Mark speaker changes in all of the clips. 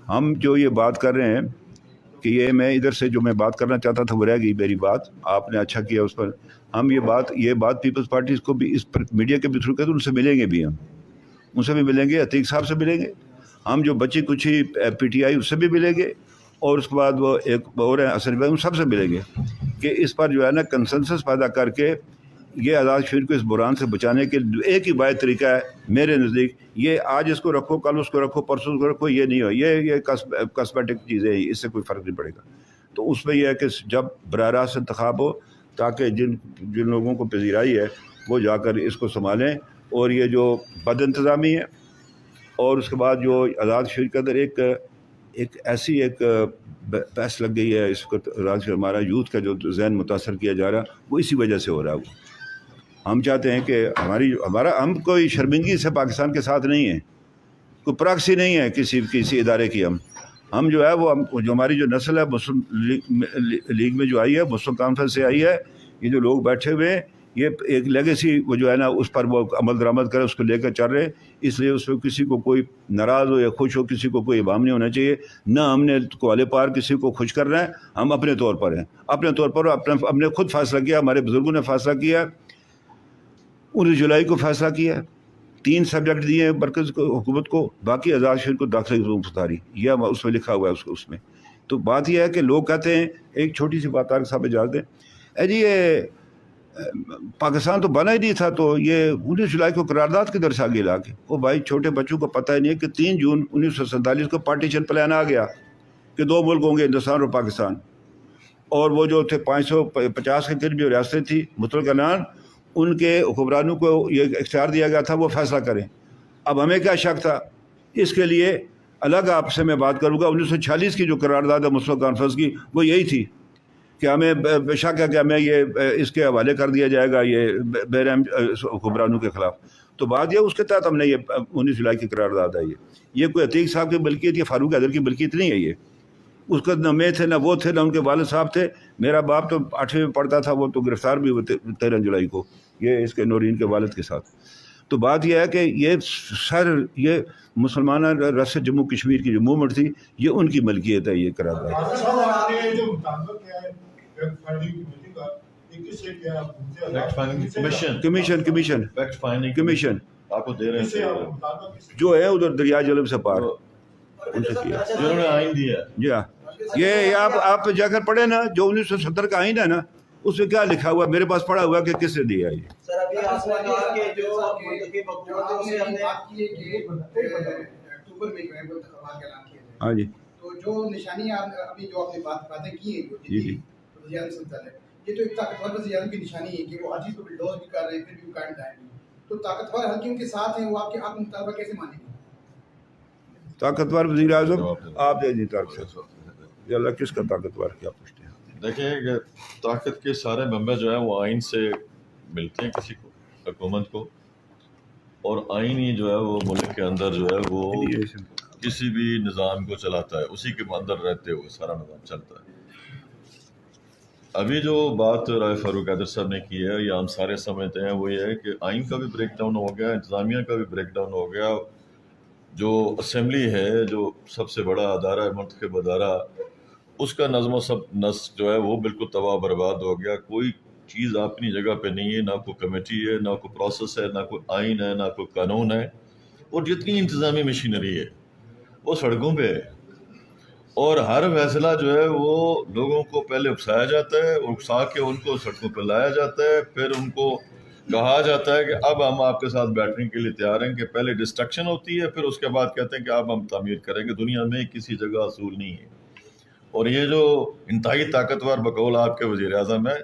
Speaker 1: ہم جو یہ بات کر رہے ہیں کہ یہ میں ادھر سے جو میں بات کرنا چاہتا تھا وہ رہ گئی میری بات، آپ نے اچھا کیا اس پر. ہم یہ بات پیپلز پارٹی کو بھی اس پر میڈیا کے بھی تھرو کہتے ہیں، ان سے ملیں گے بھی، ہم ان سے بھی ملیں گے، عتیق صاحب سے ملیں گے، ہم جو بچی کچھ پی ٹی آئی اس سے بھی ملیں گے، اور اس کے بعد وہ ایک اور ہیں حسن بھائی، ان سب سے ملیں گے کہ اس پر جو ہے نا کنسنسس پیدا کر کے یہ آزاد کشمیر کو اس بحران سے بچانے کے ایک ہی واحد طریقہ ہے میرے نزدیک. یہ آج اس کو رکھو، کل اس کو رکھو، پرسوں اس کو رکھو، یہ نہیں ہو، یہ کاسمیٹک چیزیں ہیں، اس سے کوئی فرق نہیں پڑے گا. تو اس میں یہ ہے کہ جب براہ راست انتخاب ہو تاکہ جن لوگوں کو پذیرائی ہے وہ جا کر اس کو سنبھالیں. اور یہ جو بد انتظامی ہے اور اس کے بعد جو آزاد کشمیر کے اندر ایک ایسی بحث لگ گئی ہے اس کو، ہمارا یوتھ کا جو ذہن متاثر کیا جا رہا ہے وہ اسی وجہ سے ہو رہا ہے. ہم چاہتے ہیں کہ ہم کوئی شرمندگی سے پاکستان کے ساتھ نہیں ہیں، کوئی پراکسی نہیں ہے کسی ادارے کی. ہم جو ہے وہ جو ہماری جو نسل ہے مسلم لیگ میں جو آئی ہے، مسلم کانفرنس سے آئی ہے، یہ جو لوگ بیٹھے ہوئے ہیں، یہ ایک لیگیسی وہ جو ہے نا اس پر وہ عمل درآمد کرے، اس کو لے کر چل رہے ہیں. اس لیے اس میں کسی کو کوئی ناراض ہو یا خوش ہو، کسی کو کوئی ابہام نہیں ہونا چاہیے. نہ ہم نے کالے پار کسی کو خوش کرنا ہے، ہم اپنے طور پر ہیں، اپنے طور پر اپنے خود فیصلہ کیا، ہمارے بزرگوں نے فیصلہ کیا، 19 جولائی کو فیصلہ کیا، 3 سبجیکٹ دیے ہیں مرکز کو، حکومت کو، باقی آزاد کشمیر کو داخلے کی مختاری، یہ اس میں لکھا ہوا ہے اس میں. تو بات یہ ہے کہ لوگ کہتے ہیں، ایک چھوٹی سی بات طارق صاحب اجازت دیں، جی یہ پاکستان تو بنا ہی نہیں تھا، تو یہ 19 جولائی کو قرارداد کدھر سے آگے لا کے؟ وہ بھائی چھوٹے بچوں کو پتہ ہی نہیں ہے کہ 3 جون 1947 کو پارٹیشن پلان آ گیا کہ 2 ملک ہوں گے، ہندوستان اور پاکستان. اور وہ جو تھے 550 کے قریب جو ریاستیں تھیں متفقہ عنان، ان کے حکمرانوں کو یہ اختیار دیا گیا تھا وہ فیصلہ کریں. اب ہمیں کیا شک تھا؟ اس کے لیے الگ آپ سے میں بات کروں گا. 1946 کی جو قرارداد ہے مسلم کانفرنس کی، وہ یہی تھی کہ ہمیں بے شک ہے کہ ہمیں یہ اس کے حوالے کر دیا جائے گا یہ بے رحم حکمرانوں کے خلاف. تو بات یہ اس کے تحت ہم نے یہ 19 جولائی کی قرارداد ہے. یہ کوئی عتیق صاحب کی ملکیت یا فاروق حیدر کی ملکیت نہیں ہے. یہ اس کا نہ میں تھے، نہ وہ تھے، نہ ان کے والد صاحب تھے. میرا باپ تو 8ویں میں پڑھتا تھا، وہ تو گرفتار بھی ہوئے 13 جولائی کو، یہ اس کے نورین کے والد کے ساتھ. تو بات یہ ہے کہ یہ مسلمانہ رس جموں کشمیر کی جو موومنٹ تھی، یہ ان کی ملکیت ہے یہ قرارداد. کمیشن
Speaker 2: آپ کو دے رہے ہیں
Speaker 1: جو ہے ادھر دریا جلب سے پار ان سے کیا،
Speaker 2: جنہوں نے آئین دیا.
Speaker 1: جی ہاں، یہ آپ جا کر پڑھیں نا، جو 1970 کا آئین ہے نا، اس میں کیا لکھا ہوا ہے، میرے پاس پڑھا ہوا ہے کہ کس نے دیا یہ.
Speaker 3: سر ابھی آپ نے کہا کہ جو منتخب حکومت سے ہم نے بات کی ہے کہ اکتوبر میں جو ہے وہ انتخابات کا اعلان کیا جائے.
Speaker 1: ہاں جی،
Speaker 3: تو جو نشانی ابھی جو آپ نے باتیں کی ہیں جو
Speaker 1: جی
Speaker 3: وزیر اعظم سے متعلق، یہ تو ایک طاقتور وزیر اعظم کی نشانی ہے کہ وہ ہر چیز کو بلڈوز بھی کر رہے ہیں پھر بھی قائم دائم. تو طاقتور حلقے ان کے ساتھ ہیں، وہ آپ مطالبہ کیسے مانیں گے؟
Speaker 1: طاقتور وزیر اعظم آپ دے دیتا ہے، اللہ کس کا طاقتور کیا پوچھتے ہیں؟
Speaker 2: دیکھیں کہ طاقت کے سارے ممبر جو ہیں وہ آئین سے ملتے ہیں کسی کو، حکومت کو، اور آئین ہی جو ہے وہ ملک کے اندر جو ہے وہ کسی بھی نظام کو چلاتا ہے، اسی کے اندر رہتے ہوئے سارا نظام چلتا ہے. ابھی جو بات رائے فاروق حیدر صاحب نے کی ہے، یا ہم سارے سمجھتے ہیں، وہ یہ ہے کہ آئین کا بھی بریک ڈاؤن ہو گیا، انتظامیہ کا بھی بریک ڈاؤن ہو گیا. جو اسمبلی ہے، جو سب سے بڑا ادارہ ہے، منتخب ادارہ، اس کا نظم و نسق جو ہے وہ بالکل تباہ برباد ہو گیا. کوئی چیز اپنی جگہ پہ نہیں ہے، نہ کوئی کمیٹی ہے، نہ کوئی پروسیس ہے، نہ کوئی آئین ہے، نہ کوئی قانون ہے. اور جتنی انتظامی مشینری ہے وہ سڑکوں پہ ہے، اور ہر فیصلہ جو ہے وہ لوگوں کو پہلے اکسایا جاتا ہے، اکسا کے ان کو سڑکوں پہ لایا جاتا ہے، پھر ان کو کہا جاتا ہے کہ اب ہم آپ کے ساتھ بیٹھنے کے لیے تیار ہیں. کہ پہلے ڈسٹرکشن ہوتی ہے، پھر اس کے بعد کہتے ہیں کہ اب ہم تعمیر کریں گے. دنیا میں کسی جگہ اصول نہیں ہے. اور یہ جو انتہائی طاقتور بقول آپ کے وزیر اعظم ہے،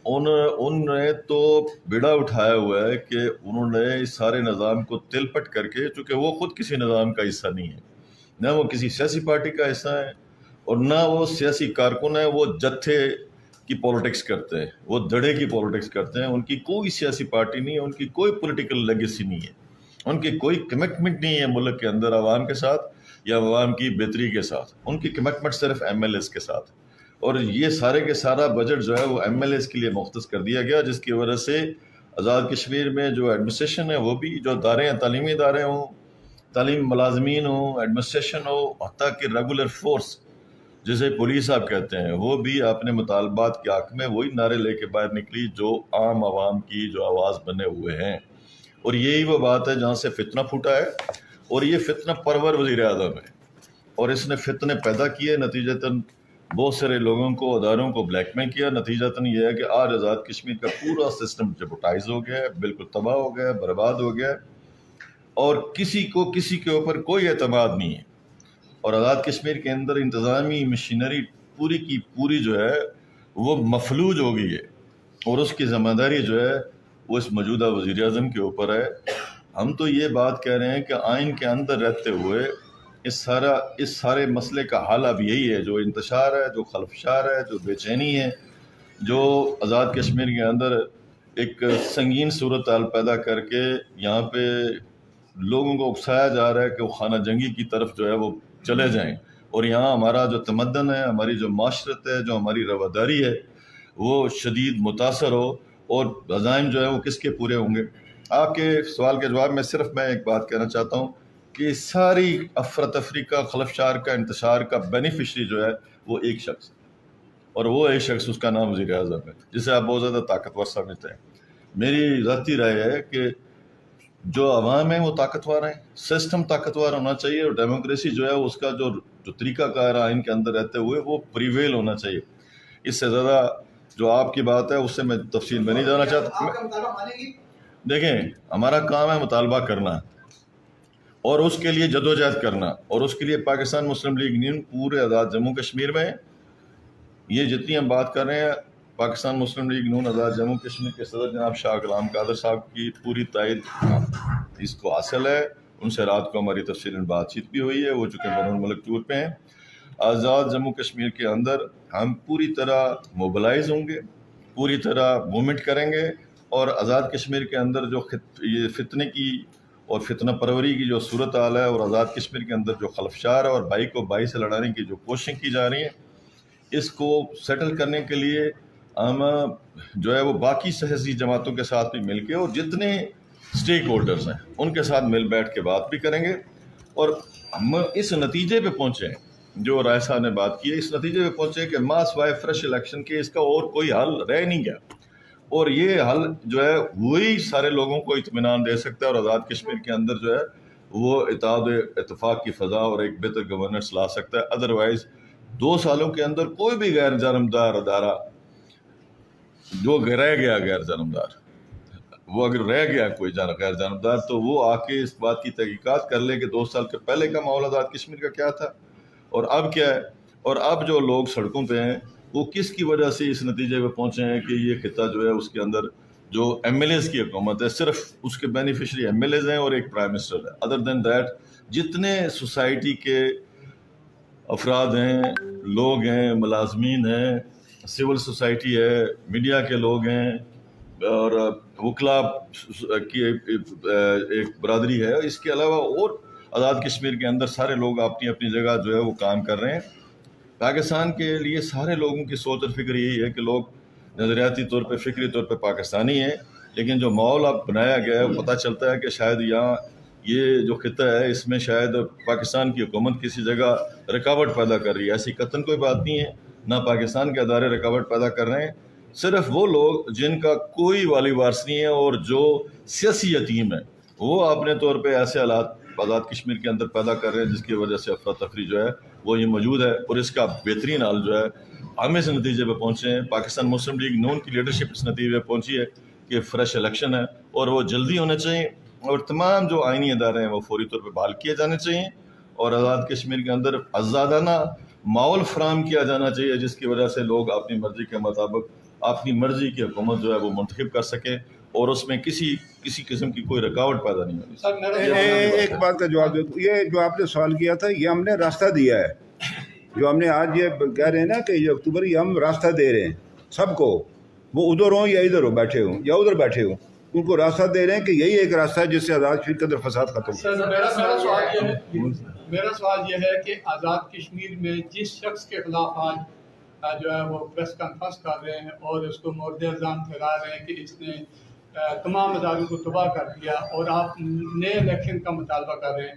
Speaker 2: ان نے تو بیڑا اٹھایا ہوا ہے کہ انہوں نے اس سارے نظام کو تل پٹ کر کے، چونکہ وہ خود کسی نظام کا حصہ نہیں ہے، نہ وہ کسی سیاسی پارٹی کا حصہ ہے، اور نہ وہ سیاسی کارکن ہے. وہ جتھے کی پولیٹکس کرتے ہیں، وہ دھڑے کی پولیٹکس کرتے ہیں. ان کی کوئی سیاسی پارٹی نہیں ہے، ان کی کوئی پولیٹیکل لیگیسی نہیں ہے، ان کی کوئی کمٹمنٹ نہیں ہے ملک کے اندر عوام کے ساتھ یا عوام کی بہتری کے ساتھ. ان کی کمٹمنٹ صرف ایم ایل ایز کے ساتھ. اور یہ سارے کے سارا بجٹ جو ہے وہ ایم ایل ایز کے لیے مختص کر دیا گیا، جس کی وجہ سے آزاد کشمیر میں جو ایڈمنسٹریشن ہے، وہ بھی جو ادارے ہیں، تعلیمی ادارے ہوں، تعلیم ملازمین ہوں، ایڈمنسٹریشن ہو، حتیٰ کہ ریگولر فورس جسے پولیس آپ کہتے ہیں، وہ بھی اپنے مطالبات کے حق میں وہی نعرے لے کے باہر نکلی جو عام عوام کی جو آواز بنے ہوئے ہیں. اور یہی وہ بات ہے جہاں سے فتنہ پھوٹا ہے، اور یہ فتنہ پرور وزیر اعظم ہے، اور اس نے فتنے پیدا کیے. نتیجتاً بہت سارے لوگوں کو، اداروں کو بلیک میل کیا. نتیجتاً یہ ہے کہ آج آزاد کشمیر کا پورا سسٹم جبوٹائز ہو گیا ہے، بالکل تباہ ہو گیا ہے، برباد ہو گیا ہے، اور کسی کو کسی کے اوپر کوئی اعتماد نہیں ہے. اور آزاد کشمیر کے اندر انتظامی مشینری پوری کی پوری جو ہے وہ مفلوج ہو گئی ہے، اور اس کی ذمہ داری جو ہے وہ اس موجودہ وزیر اعظم کے اوپر ہے. ہم تو یہ بات کہہ رہے ہیں کہ آئین کے اندر رہتے ہوئے اس سارے مسئلے کا حل اب یہی ہے. جو انتشار ہے، جو خلفشار ہے، جو بے چینی ہے، جو آزاد کشمیر کے اندر ایک سنگین صورتحال پیدا کر کے یہاں پہ لوگوں کو اکسایا جا رہا ہے کہ وہ خانہ جنگی کی طرف جو ہے وہ چلے جائیں، اور یہاں ہمارا جو تمدن ہے، ہماری جو معاشرت ہے، جو ہماری رواداری ہے، وہ شدید متاثر ہو. اور عزائم جو ہے وہ کس کے پورے ہوں گے؟ آپ کے سوال کے جواب میں صرف میں ایک بات کہنا چاہتا ہوں کہ ساری افراتفری کا، خلفشار کا، انتشار کا بینیفیشری جو ہے وہ ایک شخص ہے، اور وہ ایک شخص، اس کا نام وزیر اعظم ہے، جسے آپ بہت زیادہ طاقتور سمجھتے ہیں. میری ذاتی رائے ہے کہ جو عوام ہیں وہ طاقتور ہیں، سسٹم طاقتور ہونا چاہیے، اور ڈیموکریسی جو ہے اس کا جو طریقہ کار ہے آئین کے اندر رہتے ہوئے وہ پریویل ہونا چاہیے. اس سے زیادہ جو آپ کی بات ہے اس سے میں تفصیل میں نہیں جانا چاہتا. دیکھیں، ہمارا کام ہے مطالبہ کرنا، اور اس کے لیے جدوجہد کرنا، اور اس کے لیے پاکستان مسلم لیگ یونین پورے آزاد جموں کشمیر میں یہ جتنی ہم بات کر رہے ہیں، پاکستان مسلم لیگ نون آزاد جموں کشمیر کے صدر جناب شاہ غلام قادر صاحب کی پوری تائید اس کو حاصل ہے. ان سے رات کو ہماری تفصیل بات چیت بھی ہوئی ہے، وہ چونکہ بیرون الملک ٹور پہ ہیں. آزاد جموں کشمیر کے اندر ہم پوری طرح موبلائز ہوں گے، پوری طرح موومنٹ کریں گے، اور آزاد کشمیر کے اندر جو یہ فتنے کی اور فتنہ پروری کی جو صورتحال ہے، اور آزاد کشمیر کے اندر جو خلفشار ہے اور بھائی کو بھائی سے لڑانے کی جو کوششیں کی جا رہی ہیں، اس کو سیٹل کرنے کے لیے ہم جو ہے وہ باقی سیاسی جماعتوں کے ساتھ بھی مل کے، اور جتنے سٹیک ہولڈرز ہیں ان کے ساتھ مل بیٹھ کے بات بھی کریں گے. اور ہم اس نتیجے پہ پہنچے ہیں، جو رائے صاحب نے بات کی ہے، اس نتیجے پہ پہنچے کہ ماس وائے فریش الیکشن کے اس کا اور کوئی حل رہ نہیں گیا، اور یہ حل جو ہے وہی سارے لوگوں کو اطمینان دے سکتا ہے، اور آزاد کشمیر کے اندر جو ہے وہ اتحاد اتفاق کی فضا اور ایک بہتر گورننس لا سکتا ہے. ادروائز 2 سالوں کے اندر کوئی بھی غیر جانبدار ادارہ جو رہ گیا غیر جانبدار، وہ اگر رہ گیا کوئی غیر جانبدار، تو وہ آ کے اس بات کی تحقیقات کر لے کہ 2 سال کے پہلے کا ماحول آزاد کشمیر کا کیا تھا اور اب کیا ہے، اور اب جو لوگ سڑکوں پہ ہیں وہ کس کی وجہ سے اس نتیجے پہ پہنچے ہیں کہ یہ خطہ جو ہے اس کے اندر جو ایم ایل ایز کی حکومت ہے، صرف اس کے بینیفیشری ایم ایل ایز ہیں اور ایک پرائم منسٹر ہے. ادر دین دیٹ جتنے سوسائٹی کے افراد ہیں، لوگ ہیں، ملازمین ہیں، سول سوسائٹی ہے، میڈیا کے لوگ ہیں، اور وکلا کی ایک برادری ہے، اس کے علاوہ اور آزاد کشمیر کے اندر سارے لوگ اپنی اپنی جگہ جو ہے وہ کام کر رہے ہیں. پاکستان کے لیے سارے لوگوں کی سوچ اور فکر یہی ہے کہ لوگ نظریاتی طور پہ، فکری طور پہ پاکستانی ہیں، لیکن جو ماحول اب بنایا گیا ہے پتہ چلتا ہے کہ شاید یہاں یہ جو خطہ ہے اس میں شاید پاکستان کی حکومت کسی جگہ رکاوٹ پیدا کر رہی ہے. ایسی قطعاً کوئی بات نہیں ہے، نہ پاکستان کے ادارے رکاوٹ پیدا کر رہے ہیں، صرف وہ لوگ جن کا کوئی والی وارث نہیں ہے اور جو سیاسی یتیم ہے، وہ اپنے طور پہ ایسے حالات آزاد کشمیر کے اندر پیدا کر رہے ہیں جس کی وجہ سے افراتفری جو ہے وہ یہ موجود ہے. اور اس کا بہترین حل جو ہے ہم اس نتیجے پہ پہنچے ہیں، پاکستان مسلم لیگ نون کی لیڈرشپ اس نتیجے پہ پہنچی ہے کہ فریش الیکشن ہے اور وہ جلدی ہونے چاہیے، اور تمام جو آئینی ادارے ہیں وہ فوری طور پہ بحال کیے جانے چاہیے، اور آزاد کشمیر کے اندر آزادانہ ماحول فراہم کیا جانا چاہیے جس کی وجہ سے لوگ اپنی مرضی کے مطابق اپنی مرضی کی حکومت جو ہے وہ منتخب کر سکیں، اور اس میں کسی قسم کی کوئی رکاوٹ پیدا نہیں ہونی.
Speaker 1: ایک بات کا جواب دے، یہ جو آپ نے سوال کیا تھا یہ ہم نے راستہ دیا ہے، جو ہم نے آج یہ کہہ رہے ہیں نا کہ یہ اکتوبر، یہ ہم راستہ دے رہے ہیں سب کو، وہ ادھر ہوں یا ادھر ہو بیٹھے ہوں یا ادھر بیٹھے ہوں، ان کو راستہ دے رہے ہیں کہ یہی ایک راستہ ہے جس سے آزاد کشمیر کے اندر فساد ختم ہو.
Speaker 4: میرا سوال یہ ہے کہ آزاد کشمیر میں جس شخص کے خلاف آج جو ہے وہ پریس کانفرنس کر رہے ہیں اور اس کو مورد الزام ٹھہرا رہے ہیں کہ اس نے تمام اداروں کو تباہ کر دیا، اور آپ نئے الیکشن کا مطالبہ کر رہے ہیں،